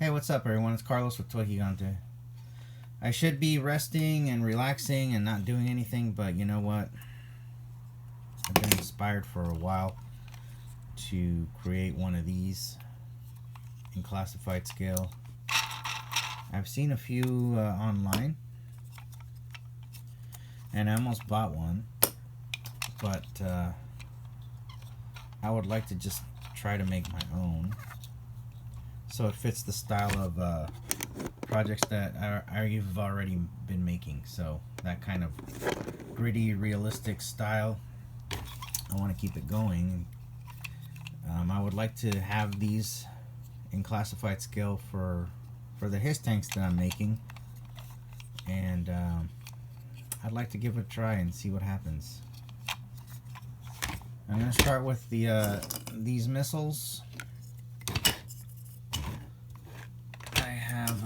Hey, what's up everyone? It's Carlos with Toy Gigante. I should be resting and relaxing and not doing anything, but you know what? I've been inspired for a while to create one of these in classified scale. I've seen a few online and I almost bought one, but I would like to just try to make my own so it fits the style of projects that I've already been making. So that kind of gritty, realistic style, I want to keep it going. I would like to have these in classified scale for the his tanks that I'm making, and I'd like to give it a try and see what happens. I'm going to start with the these missiles. I have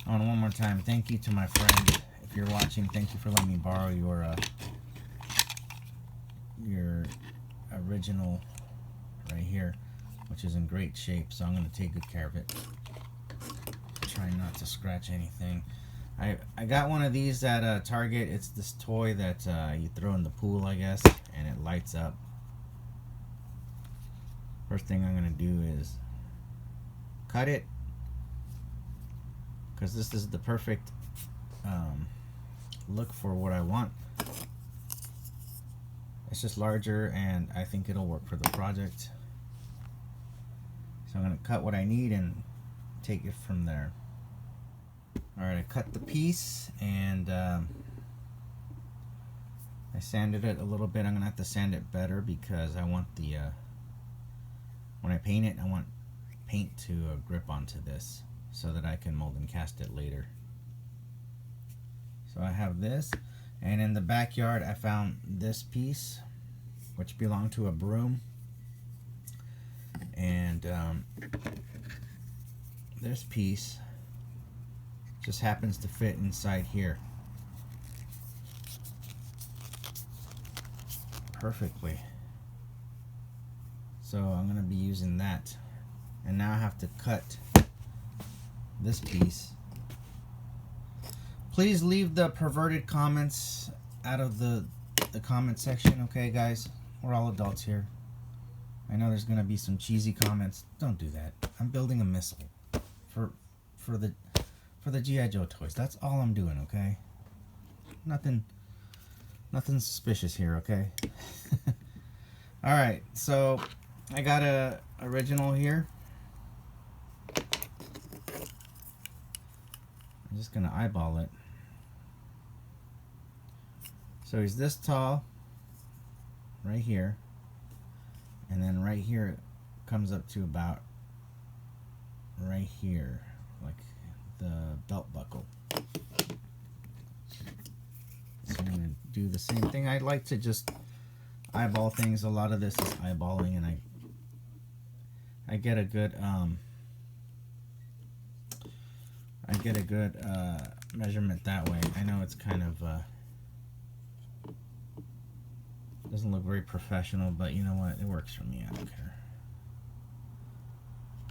one more time, thank you to my friend. If you're watching, thank you for letting me borrow your original right here, which is in great shape, so I'm going to take good care of it. Try not to scratch anything. I got one of these at Target. It's this toy that you throw in the pool, I guess, and it lights up. First thing I'm going to do is cut it, because this is the perfect look for what I want. It's just larger and I think it'll work for the project. So I'm going to cut what I need and take it from there. Alright, I cut the piece and I sanded it a little bit. I'm going to have to sand it better because I want the when I paint it, I want paint to grip onto this so that I can mold and cast it later. So I have this, and in the backyard I found this piece which belonged to a broom, and this piece just happens to fit inside here perfectly. So I'm going to be using that, and now I have to cut this piece. Please leave the perverted comments out of the comment section, okay guys? We're all adults here. I know there's gonna be some cheesy comments. Don't do that. I'm building a missile for the G.I. Joe toys. That's all I'm doing, okay? Nothing suspicious here, okay? Alright, so I got a original here. I'm just gonna eyeball it. So he's this tall right here, and then right here it comes up to about right here, like the belt buckle. So I'm gonna do the same thing. I like to just eyeball things. A lot of this is eyeballing, and I get a good measurement that way. I know it's kind of doesn't look very professional, but you know what? It works for me. I don't care.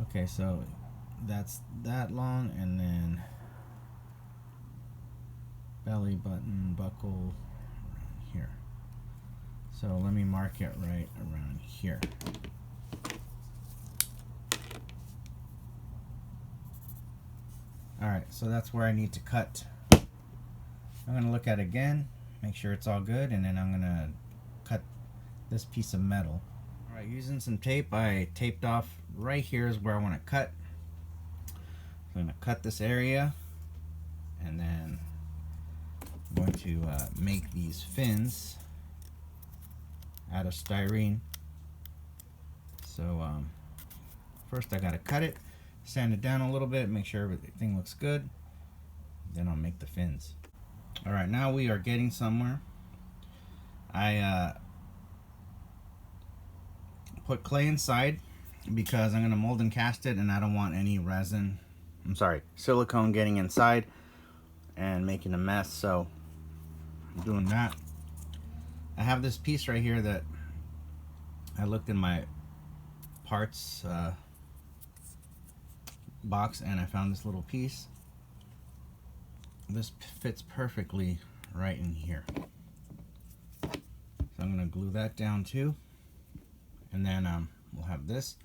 Okay, so that's that long, and then belly button buckle around here. So let me mark it right around here. Alright, so that's where I need to cut. I'm going to look at it again, make sure it's all good, and then I'm going to cut this piece of metal. Alright, using some tape, I taped off right here is where I want to cut. So I'm going to cut this area, and then I'm going to make these fins out of styrene. So first I got to cut it, sand it down a little bit, make sure everything looks good, then I'll make the fins. Alright, now we are getting somewhere. I put clay inside because I'm going to mold and cast it, and I don't want any silicone getting inside and making a mess, so I'm doing that. I have this piece right here that I looked in my parts box and I found this little piece. This fits perfectly right in here. So I'm going to glue that down too. And then we'll have this.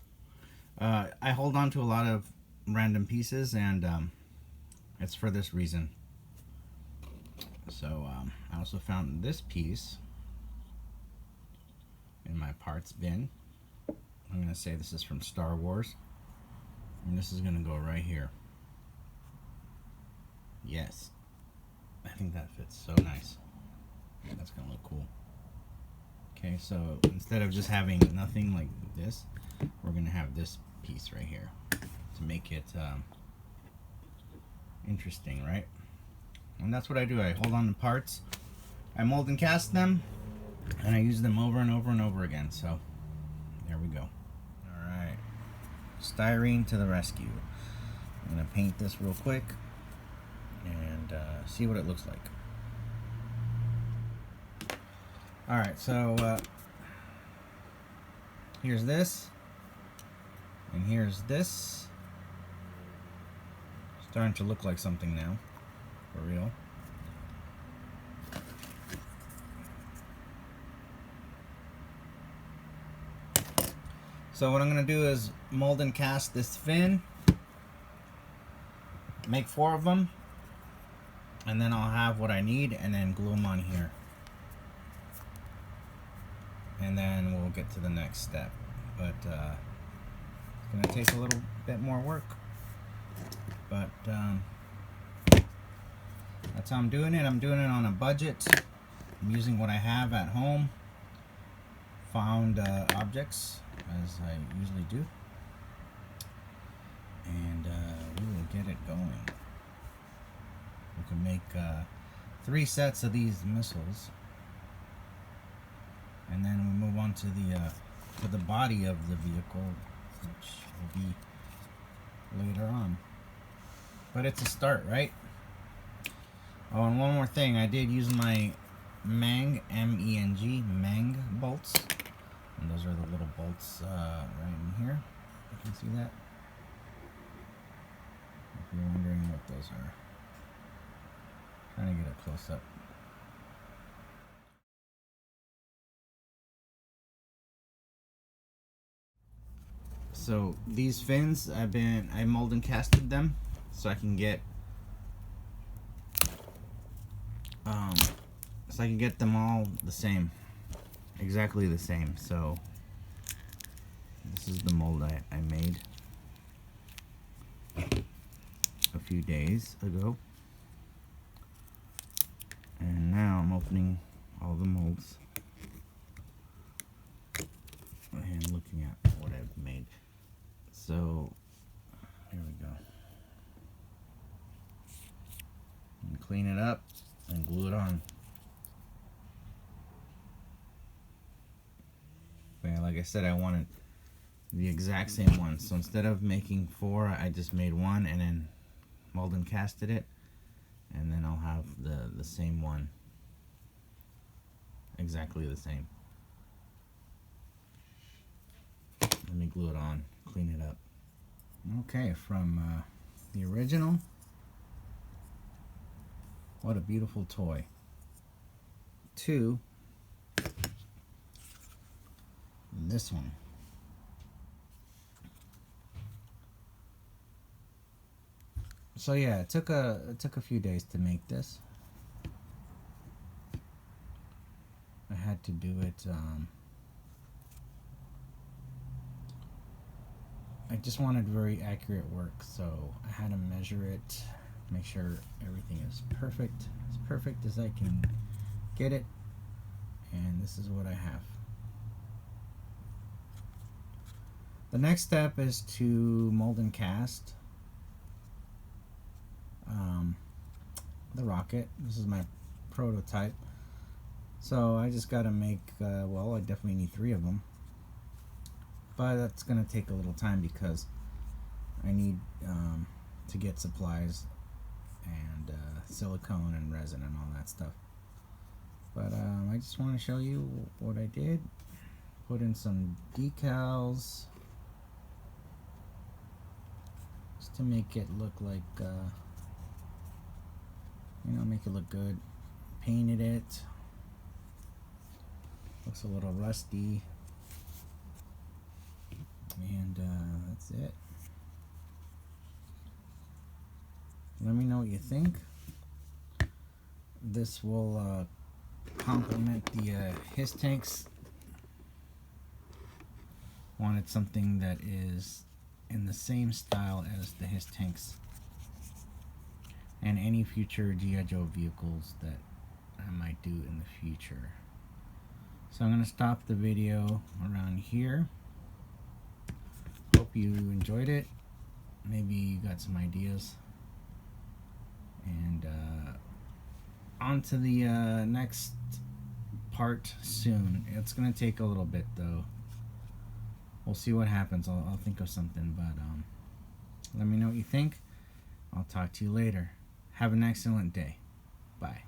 I hold on to a lot of random pieces, and it's for this reason. So I also found this piece in my parts bin. I'm going to say this is from Star Wars. And this is going to go right here. Yes. I think that fits so nice. That's going to look cool. Okay, so instead of just having nothing like this, we're going to have this piece right here to make it interesting, right? And that's what I do. I hold on to parts, I mold and cast them, and I use them over and over and over again. So there we go. Alright, styrene to the rescue. I'm going to paint this real quick and see what it looks like. Alright, so here's this, and here's this. Starting to look like something now, for real. So what I'm going to do is mold and cast this fin, make 4 of them, and then I'll have what I need, and then glue them on here. And then we'll get to the next step. But it's going to take a little bit more work. But that's how I'm doing it. I'm doing it on a budget. I'm using what I have at home. Found objects, as I usually do. And we will get it going. We can make 3 sets of these missiles. And then we move on to the body of the vehicle, which will be later on. But it's a start, right? Oh, and one more thing. I did use my Mang, M-E-N-G, Mang bolts. And those are the little bolts right in here. You can see that. If you're wondering what those are. Trying to get a close up. So these fins, I mold and casted them so I can get them all the same, exactly the same. So this is the mold I made a few days ago, and now I'm opening all the molds and looking at what I've made. So here we go. And clean it up and glue it on. But like I said, I wanted the exact same one. So instead of making 4, I just made 1 and then mold and casted it. And then I'll have the same one. Exactly the same. Let me glue it on, clean it up. Okay, from the original, what a beautiful toy, to this one. So yeah, it took a few days to make this. I had to do it. I just wanted very accurate work, so I had to measure it, make sure everything is perfect, as perfect as I can get it, and this is what I have. The next step is to mold and cast the rocket. This is my prototype, so I just gotta make, well, I definitely need 3 of them. But that's going to take a little time because I need to get supplies and silicone and resin and all that stuff. But I just want to show you what I did. Put in some decals, just to make it look like, make it look good. Painted it. Looks a little rusty. And that's it. Let me know what you think. This will complement the his tanks. Wanted something that is in the same style as the his tanks and any future G.I. Joe vehicles that I might do in the future. So I'm going to stop the video around here. Hope you enjoyed it. Maybe you got some ideas. And on to the next part soon. It's going to take a little bit though. We'll see what happens. I'll think of something, but let me know what you think. I'll talk to you later. Have an excellent day. Bye.